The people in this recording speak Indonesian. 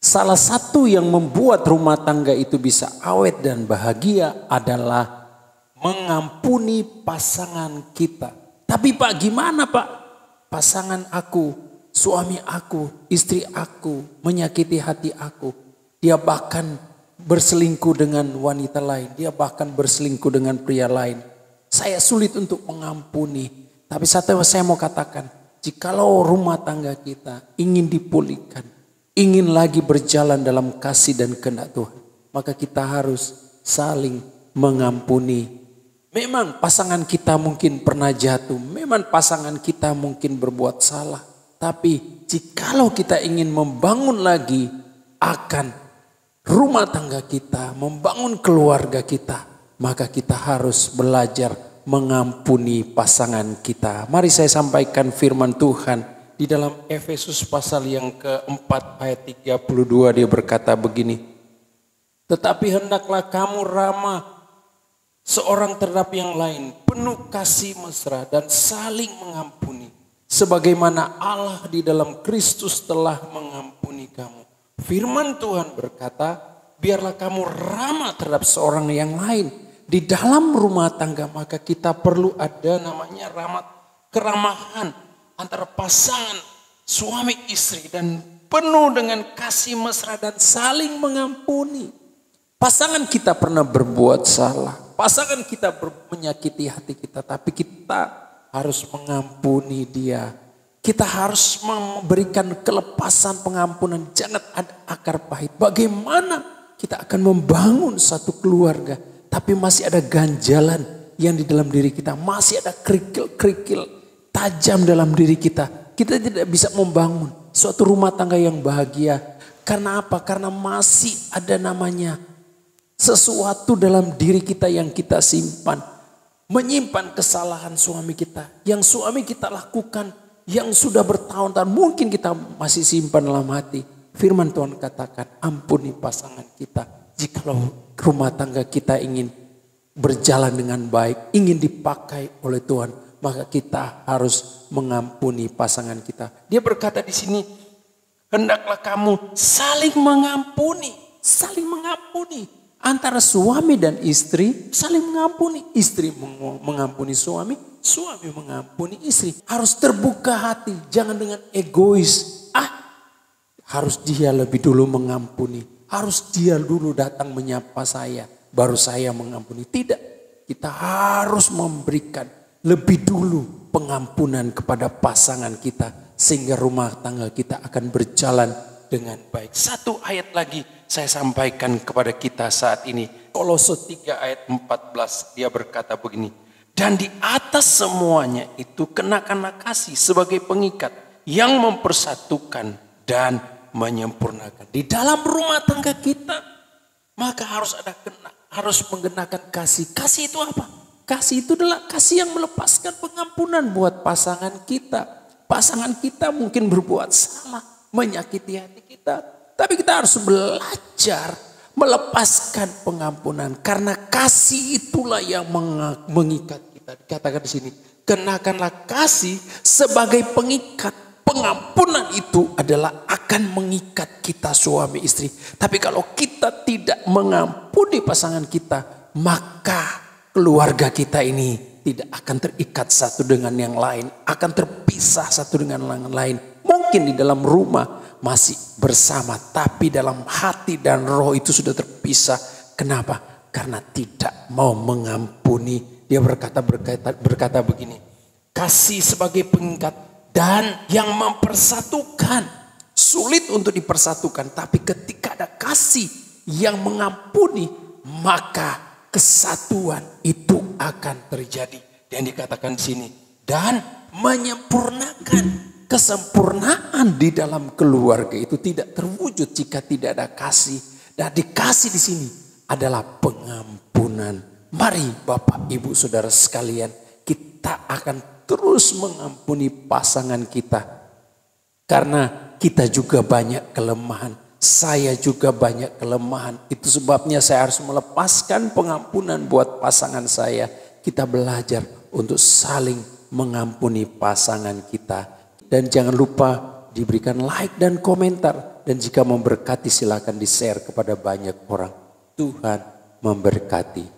Salah satu yang membuat rumah tangga itu bisa awet dan bahagia adalah mengampuni pasangan kita. Tapi Pak, gimana Pak? Pasangan aku, suami aku, istri aku menyakiti hati aku. Dia bahkan berselingkuh dengan wanita lain. Dia bahkan berselingkuh dengan pria lain. Saya sulit untuk mengampuni. Tapi saya mau katakan, jikalau rumah tangga kita ingin dipulihkan, ingin lagi berjalan dalam kasih dan kehendak Tuhan, maka kita harus saling mengampuni. Memang pasangan kita mungkin pernah jatuh, memang pasangan kita mungkin berbuat salah. Tapi jikalau kita ingin membangun lagi akan rumah tangga kita, membangun keluarga kita, maka kita harus belajar mengampuni pasangan kita. Mari saya sampaikan firman Tuhan. Di dalam Efesus pasal yang keempat ayat 32 dia berkata begini. Tetapi hendaklah kamu ramah seorang terhadap yang lain, penuh kasih mesra dan saling mengampuni. Sebagaimana Allah di dalam Kristus telah mengampuni kamu. Firman Tuhan berkata, biarlah kamu ramah terhadap seorang yang lain. Di dalam rumah tangga maka kita perlu ada namanya keramahan antara pasangan suami istri dan penuh dengan kasih mesra dan saling mengampuni. Pasangan kita pernah berbuat salah, pasangan kita menyakiti hati kita, tapi kita harus mengampuni dia. Kita harus memberikan kelepasan pengampunan, jangan ada akar pahit. Bagaimana kita akan membangun satu keluarga, tapi masih ada ganjalan yang di dalam diri kita, masih ada kerikil-kerikil tajam dalam diri kita. Kita tidak bisa membangun suatu rumah tangga yang bahagia. Karena apa? Karena masih ada namanya sesuatu dalam diri kita yang kita simpan. Menyimpan kesalahan suami kita. Yang suami kita lakukan yang sudah bertahun-tahun. Mungkin kita masih simpan dalam hati. Firman Tuhan katakan, ampuni pasangan kita. Jikalau rumah tangga kita ingin berjalan dengan baik, ingin dipakai oleh Tuhan, maka kita harus mengampuni pasangan kita. Dia berkata di sini, hendaklah kamu saling mengampuni. Saling mengampuni. Antara suami dan istri saling mengampuni. Istri mengampuni suami, suami mengampuni istri. Harus terbuka hati, jangan dengan egois. Harus dia lebih dulu mengampuni. Harus dia dulu datang menyapa saya, baru saya mengampuni. Tidak, kita harus memberikan lebih dulu pengampunan kepada pasangan kita. Sehingga rumah tangga kita akan berjalan dengan baik. Satu ayat lagi saya sampaikan kepada kita saat ini. Kolose 3 ayat 14 dia berkata begini. Dan di atas semuanya itu kenakanlah kasih sebagai pengikat yang mempersatukan dan menyempurnakan. Di dalam rumah tangga kita maka harus menggenakan kasih. Kasih itu apa? Kasih itu adalah kasih yang melepaskan pengampunan buat pasangan kita. Pasangan kita mungkin berbuat salah, menyakiti hati kita. Tapi kita harus belajar melepaskan pengampunan. Karena kasih itulah yang mengikat kita. Dikatakan di sini, kenakanlah kasih sebagai pengikat. Pengampunan itu adalah akan mengikat kita suami istri. Tapi kalau kita tidak mengampuni pasangan kita, maka keluarga kita ini tidak akan terikat satu dengan yang lain. Akan terpisah satu dengan yang lain. Mungkin di dalam rumah masih bersama. Tapi dalam hati dan roh itu sudah terpisah. Kenapa? Karena tidak mau mengampuni. Dia berkata begini. Kasih sebagai pengikat dan yang mempersatukan. Sulit untuk dipersatukan. Tapi ketika ada kasih yang mengampuni, maka kesatuan itu akan terjadi. Dan dikatakan di sini, dan menyempurnakan. Kesempurnaan di dalam keluarga itu tidak terwujud jika tidak ada kasih. Dan dikasih di sini adalah pengampunan. Mari Bapak Ibu Saudara sekalian, kita akan terus mengampuni pasangan kita. Karena kita juga banyak kelemahan. Saya juga banyak kelemahan. Itu sebabnya saya harus melepaskan pengampunan buat pasangan saya. Kita belajar untuk saling mengampuni pasangan kita. Dan jangan lupa diberikan like dan komentar. Dan jika memberkati silakan di-share kepada banyak orang. Tuhan memberkati.